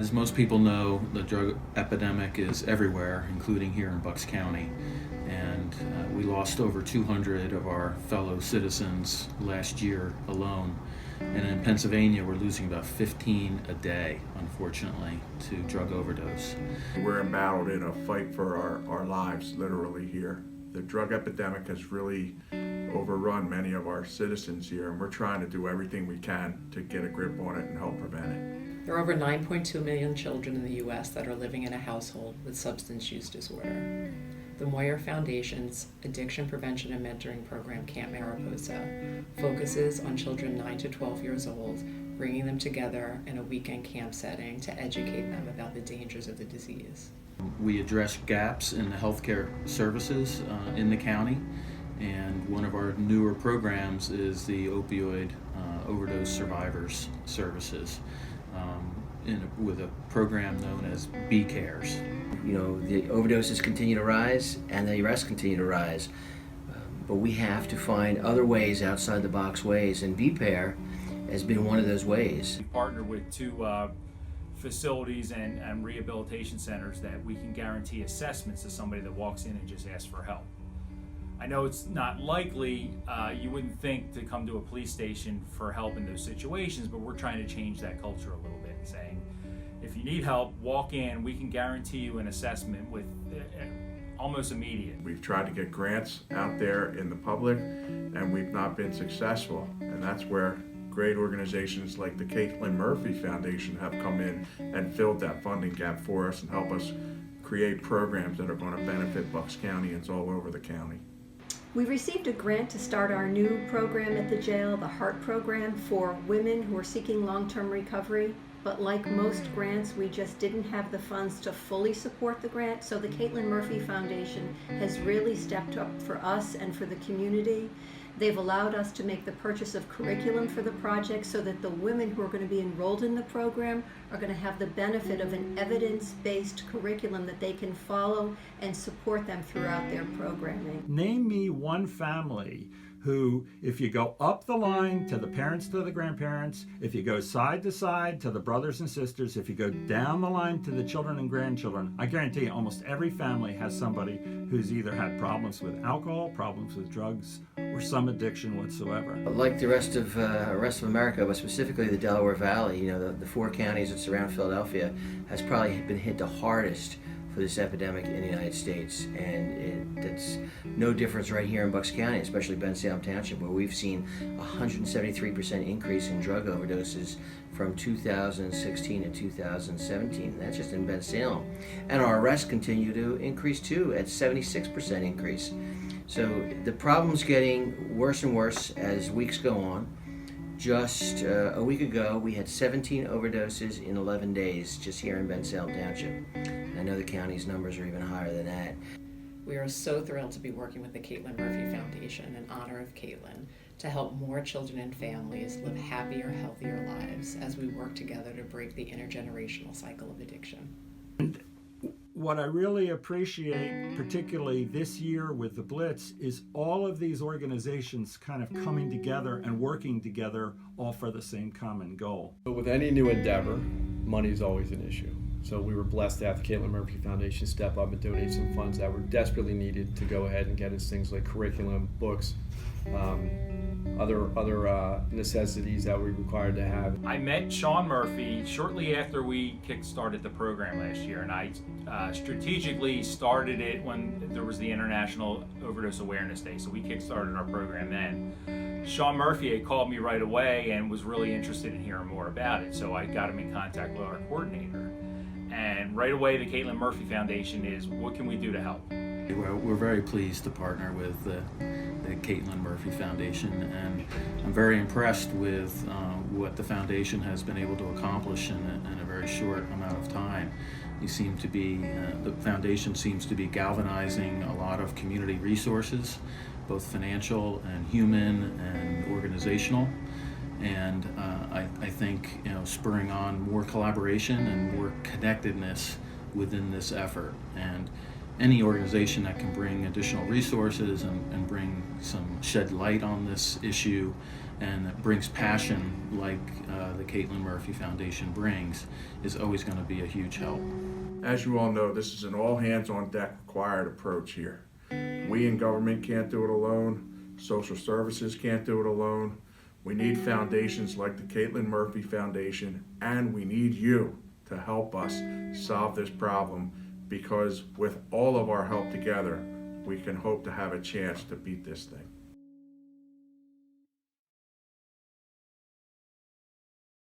As most people know, the drug epidemic is everywhere, including here in Bucks County. And we lost over 200 of our fellow citizens last year alone. And in Pennsylvania, we're losing about 15 a day, unfortunately, to drug overdose. We're embattled in a fight for our lives, literally, here. The drug epidemic has really overrun many of our citizens here, and we're trying to do everything we can to get a grip on it and help prevent it. There are over 9.2 million children in the U.S. that are living in a household with substance use disorder. The Moyer Foundation's Addiction Prevention and Mentoring Program, Camp Mariposa, focuses on children 9 to 12 years old, bringing them together in a weekend camp setting to educate them about the dangers of the disease. We address gaps in the healthcare services in the county, and one of our newer programs is the opioid overdose survivors services. With a program known as B Cares. You know, the overdoses continue to rise and the arrests continue to rise, but we have to find other ways, outside the box ways, and BPAIR has been one of those ways. We partner with two facilities and rehabilitation centers that we can guarantee assessments to somebody that walks in and just asks for help. I know it's not likely, you wouldn't think to come to a police station for help in those situations, but we're trying to change that culture a little bit, saying if you need help, walk in, we can guarantee you an assessment with almost immediate. We've tried to get grants out there in the public, and we've not been successful, and that's where great organizations like the Kaitlin Murphy Foundation have come in and filled that funding gap for us and help us create programs that are going to benefit Bucks Countyans all over the county. We received a grant to start our new program at the jail, the HEART program, for women who are seeking long-term recovery. But like most grants, we just didn't have the funds to fully support the grant. So the Kaitlin Murphy Foundation has really stepped up for us and for the community. They've allowed us to make the purchase of curriculum for the project so that the women who are going to be enrolled in the program are going to have the benefit of an evidence-based curriculum that they can follow and support them throughout their programming. Name me one family who, if you go up the line to the parents to the grandparents, if you go side to side to the brothers and sisters, if you go down the line to the children and grandchildren, I guarantee you almost every family has somebody who's either had problems with alcohol, problems with drugs, or some addiction whatsoever. Like the rest of America, but specifically the Delaware Valley, you know, the 4 counties that surround Philadelphia has probably been hit the hardest for this epidemic in the United States, and it's no difference right here in Bucks County, especially Bensalem Township, where we've seen a 173% increase in drug overdoses from 2016 to 2017. That's just in Bensalem. And our arrests continue to increase too, at 76% increase. So the problem's getting worse and worse as weeks go on. Just a week ago, we had 17 overdoses in 11 days just here in Bensalem Township. I know the county's numbers are even higher than that. We are so thrilled to be working with the Kaitlin Murphy Foundation in honor of Kaitlin to help more children and families live happier, healthier lives as we work together to break the intergenerational cycle of addiction. What I really appreciate, particularly this year with the Blitz, is all of these organizations kind of coming together and working together all for the same common goal. But with any new endeavor, money is always an issue. So we were blessed to have the Kaitlin Murphy Foundation step up and donate some funds that were desperately needed to go ahead and get us things like curriculum, books, other necessities that we required to have. I met Sean Murphy shortly after we kick-started the program last year, and I strategically started it when there was the International Overdose Awareness Day, so we kick-started our program then. Sean Murphy had called me right away and was really interested in hearing more about it, so I got him in contact with our coordinator. And right away, the Kaitlin Murphy Foundation is, what can we do to help? We're very pleased to partner with the Kaitlin Murphy Foundation, and I'm very impressed with what the foundation has been able to accomplish in a very short amount of time. The foundation seems to be galvanizing a lot of community resources, both financial and human and organizational. And I think, spurring on more collaboration and more connectedness within this effort. And any organization that can bring additional resources and bring some shed light on this issue and that brings passion like the Kaitlin Murphy Foundation brings is always going to be a huge help. As you all know, this is an all hands on deck required approach here. We in government can't do it alone. Social services can't do it alone. We need foundations like the Kaitlin Murphy Foundation, and we need you to help us solve this problem, because with all of our help together, we can hope to have a chance to beat this thing.